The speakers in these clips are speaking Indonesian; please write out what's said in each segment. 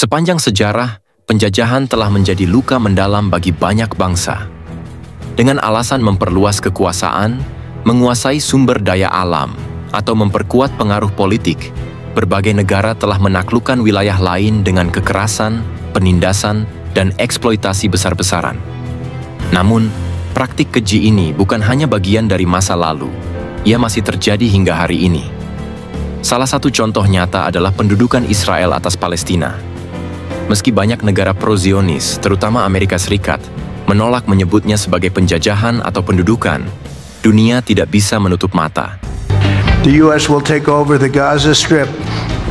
Sepanjang sejarah, penjajahan telah menjadi luka mendalam bagi banyak bangsa. Dengan alasan memperluas kekuasaan, menguasai sumber daya alam, atau memperkuat pengaruh politik, berbagai negara telah menaklukkan wilayah lain dengan kekerasan, penindasan, dan eksploitasi besar-besaran. Namun, praktik keji ini bukan hanya bagian dari masa lalu, ia masih terjadi hingga hari ini. Salah satu contoh nyata adalah pendudukan Israel atas Palestina. Meski banyak negara pro-Zionis, terutama Amerika Serikat, menolak menyebutnya sebagai penjajahan atau pendudukan, dunia tidak bisa menutup mata. The U.S. will take over the Gaza Strip,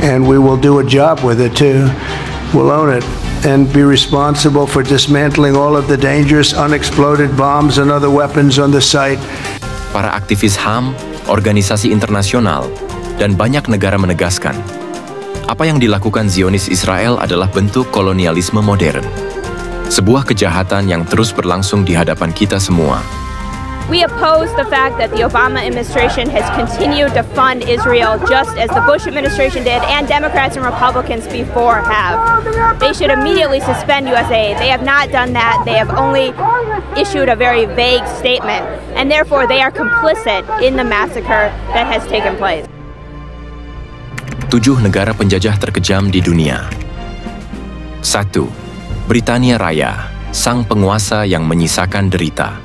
and we will do a job with it too. We'll own it and be responsible for dismantling all of the dangerous unexploded bombs and other weapons on the site. Para aktivis HAM, organisasi internasional, dan banyak negara menegaskan, apa yang dilakukan Zionis Israel adalah bentuk kolonialisme modern. Sebuah kejahatan yang terus berlangsung di hadapan kita semua. We oppose the fact that the Obama administration has continued to fund Israel just as the Bush administration did and Democrats and Republicans before have. They should immediately suspend USAID. They have not done that. They have only issued a very vague statement, and therefore they are complicit in the massacre that has taken place. 7 negara penjajah terkejam di dunia. 1. Britania Raya, sang penguasa yang menyisakan derita.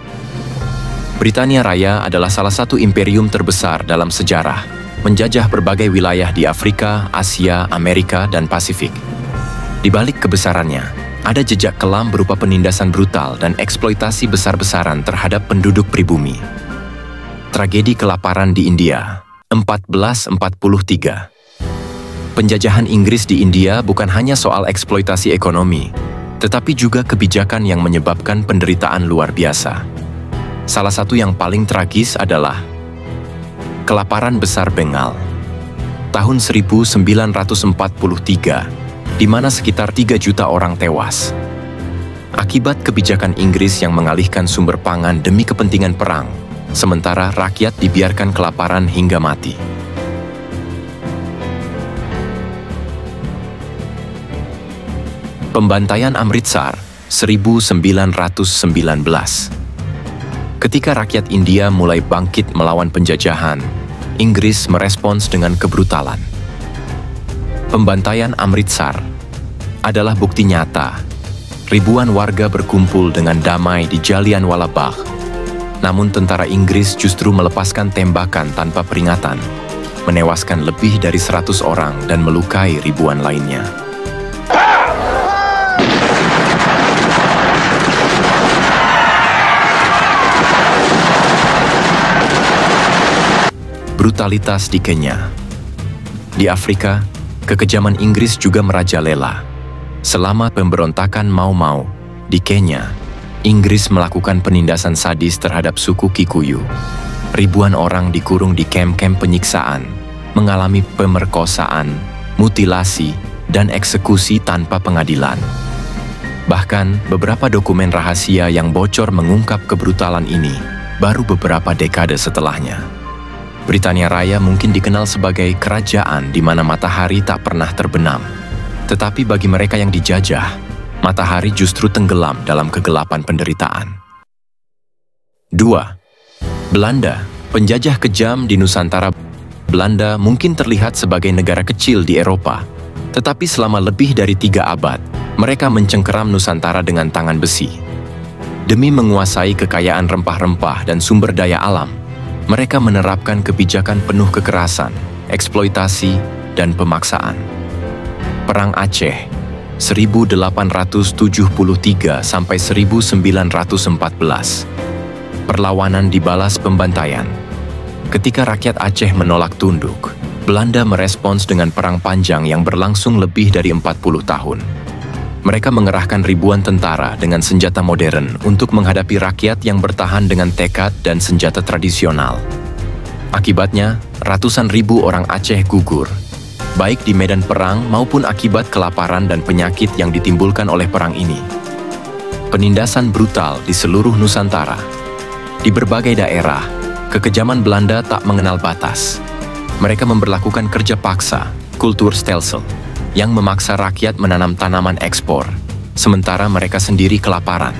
Britania Raya adalah salah satu imperium terbesar dalam sejarah, menjajah berbagai wilayah di Afrika, Asia, Amerika, dan Pasifik. Di balik kebesarannya, ada jejak kelam berupa penindasan brutal dan eksploitasi besar-besaran terhadap penduduk pribumi. Tragedi kelaparan di India, 1443. Penjajahan Inggris di India bukan hanya soal eksploitasi ekonomi, tetapi juga kebijakan yang menyebabkan penderitaan luar biasa. Salah satu yang paling tragis adalah kelaparan besar Bengal, tahun 1943, di mana sekitar 3 juta orang tewas. Akibat kebijakan Inggris yang mengalihkan sumber pangan demi kepentingan perang, sementara rakyat dibiarkan kelaparan hingga mati. Pembantaian Amritsar, 1919. Ketika rakyat India mulai bangkit melawan penjajahan, Inggris merespons dengan kebrutalan. Pembantaian Amritsar adalah bukti nyata. Ribuan warga berkumpul dengan damai di Jallianwala Bagh. Namun tentara Inggris justru melepaskan tembakan tanpa peringatan, menewaskan lebih dari 100 orang dan melukai ribuan lainnya. Brutalitas di Kenya. Di Afrika, kekejaman Inggris juga merajalela. Selama pemberontakan Mau Mau di Kenya, Inggris melakukan penindasan sadis terhadap suku Kikuyu. Ribuan orang dikurung di kamp-kamp penyiksaan, mengalami pemerkosaan, mutilasi, dan eksekusi tanpa pengadilan. Bahkan, beberapa dokumen rahasia yang bocor mengungkap kebrutalan ini baru beberapa dekade setelahnya. Britania Raya mungkin dikenal sebagai kerajaan di mana matahari tak pernah terbenam. Tetapi bagi mereka yang dijajah, matahari justru tenggelam dalam kegelapan penderitaan. 2. Belanda, penjajah kejam di Nusantara. Belanda mungkin terlihat sebagai negara kecil di Eropa, tetapi selama lebih dari 3 abad, mereka mencengkeram Nusantara dengan tangan besi. Demi menguasai kekayaan rempah-rempah dan sumber daya alam, mereka menerapkan kebijakan penuh kekerasan, eksploitasi, dan pemaksaan. Perang Aceh, 1873 sampai 1914. Perlawanan dibalas pembantaian. Ketika rakyat Aceh menolak tunduk, Belanda merespons dengan perang panjang yang berlangsung lebih dari 40 tahun. Mereka mengerahkan ribuan tentara dengan senjata modern untuk menghadapi rakyat yang bertahan dengan tekad dan senjata tradisional. Akibatnya, ratusan ribu orang Aceh gugur, baik di medan perang maupun akibat kelaparan dan penyakit yang ditimbulkan oleh perang ini. Penindasan brutal di seluruh Nusantara. Di berbagai daerah, kekejaman Belanda tak mengenal batas. Mereka memberlakukan kerja paksa, kultur stelsel, yang memaksa rakyat menanam tanaman ekspor, sementara mereka sendiri kelaparan.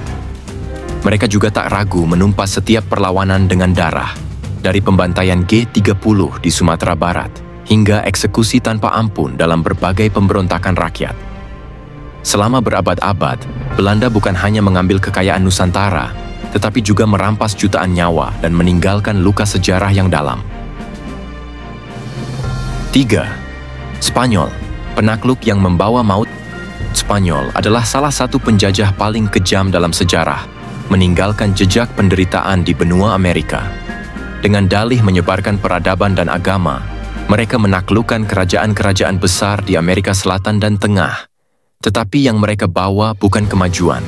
Mereka juga tak ragu menumpas setiap perlawanan dengan darah, dari pembantaian G30 di Sumatera Barat hingga eksekusi tanpa ampun dalam berbagai pemberontakan rakyat. Selama berabad-abad, Belanda bukan hanya mengambil kekayaan Nusantara, tetapi juga merampas jutaan nyawa dan meninggalkan luka sejarah yang dalam. 3. Spanyol, penakluk yang membawa maut. Spanyol adalah salah satu penjajah paling kejam dalam sejarah, meninggalkan jejak penderitaan di benua Amerika. Dengan dalih menyebarkan peradaban dan agama, mereka menaklukkan kerajaan-kerajaan besar di Amerika Selatan dan Tengah. Tetapi yang mereka bawa bukan kemajuan,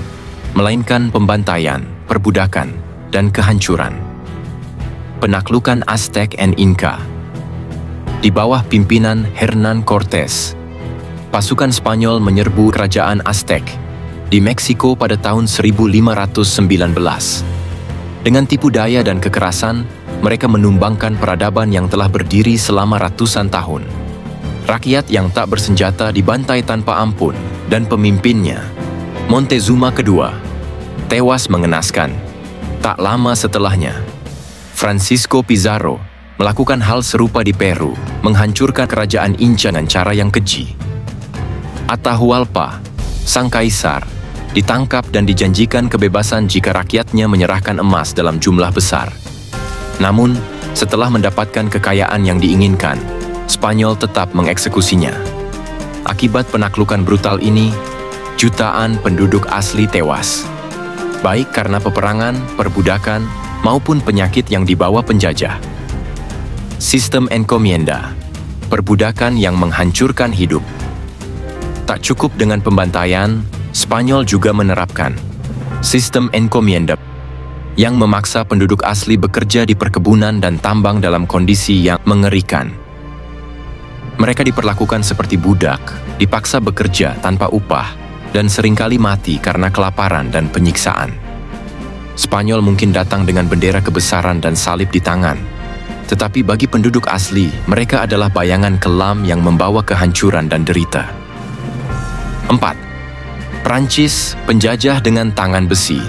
melainkan pembantaian, perbudakan, dan kehancuran. Penaklukan Aztec and Inca. Di bawah pimpinan Hernán Cortés, pasukan Spanyol menyerbu kerajaan Aztec di Meksiko pada tahun 1519. Dengan tipu daya dan kekerasan, mereka menumbangkan peradaban yang telah berdiri selama ratusan tahun. Rakyat yang tak bersenjata dibantai tanpa ampun, dan pemimpinnya, Montezuma II, tewas mengenaskan. Tak lama setelahnya, Francisco Pizarro melakukan hal serupa di Peru, menghancurkan kerajaan Inca dengan cara yang keji. Atahualpa, sang kaisar, ditangkap dan dijanjikan kebebasan jika rakyatnya menyerahkan emas dalam jumlah besar. Namun, setelah mendapatkan kekayaan yang diinginkan, Spanyol tetap mengeksekusinya. Akibat penaklukan brutal ini, jutaan penduduk asli tewas, baik karena peperangan, perbudakan, maupun penyakit yang dibawa penjajah. Sistem encomienda, perbudakan yang menghancurkan hidup. Tak cukup dengan pembantaian, Spanyol juga menerapkan sistem encomienda yang memaksa penduduk asli bekerja di perkebunan dan tambang dalam kondisi yang mengerikan. Mereka diperlakukan seperti budak, dipaksa bekerja tanpa upah, dan seringkali mati karena kelaparan dan penyiksaan. Spanyol mungkin datang dengan bendera kebesaran dan salib di tangan, tetapi bagi penduduk asli, mereka adalah bayangan kelam yang membawa kehancuran dan derita. 4. Prancis, penjajah dengan tangan besi.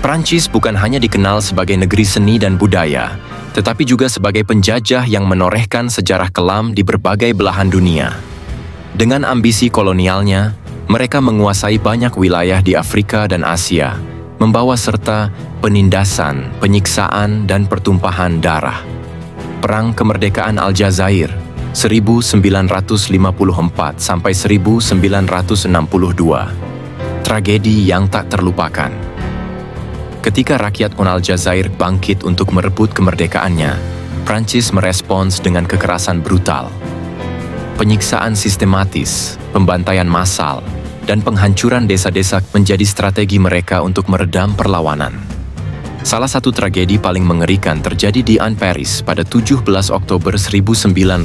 Prancis bukan hanya dikenal sebagai negeri seni dan budaya, tetapi juga sebagai penjajah yang menorehkan sejarah kelam di berbagai belahan dunia. Dengan ambisi kolonialnya, mereka menguasai banyak wilayah di Afrika dan Asia, membawa serta penindasan, penyiksaan, dan pertumpahan darah. Perang Kemerdekaan Aljazair 1954 sampai 1962. Tragedi yang tak terlupakan. Ketika rakyat Aljazair bangkit untuk merebut kemerdekaannya, Prancis merespons dengan kekerasan brutal. Penyiksaan sistematis, pembantaian massal, dan penghancuran desa-desa menjadi strategi mereka untuk meredam perlawanan. Salah satu tragedi paling mengerikan terjadi di Paris pada 17 Oktober 1961,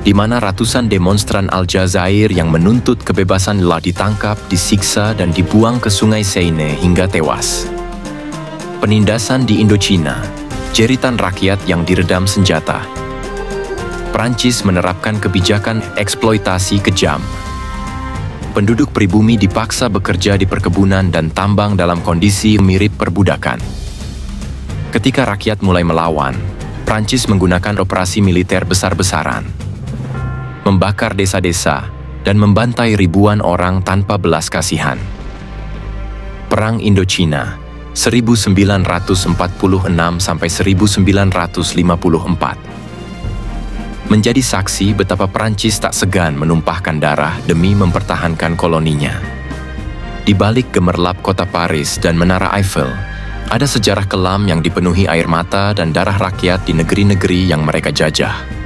di mana ratusan demonstran Aljazair yang menuntut kebebasan telah ditangkap, disiksa, dan dibuang ke Sungai Seine hingga tewas. Penindasan di Indochina, jeritan rakyat yang diredam senjata. Prancis menerapkan kebijakan eksploitasi kejam. Penduduk pribumi dipaksa bekerja di perkebunan dan tambang dalam kondisi mirip perbudakan. Ketika rakyat mulai melawan, Prancis menggunakan operasi militer besar-besaran, membakar desa-desa, dan membantai ribuan orang tanpa belas kasihan. Perang Indochina 1946 sampai 1954 menjadi saksi betapa Prancis tak segan menumpahkan darah demi mempertahankan koloninya. Di balik gemerlap kota Paris dan Menara Eiffel, ada sejarah kelam yang dipenuhi air mata dan darah rakyat di negeri-negeri yang mereka jajah.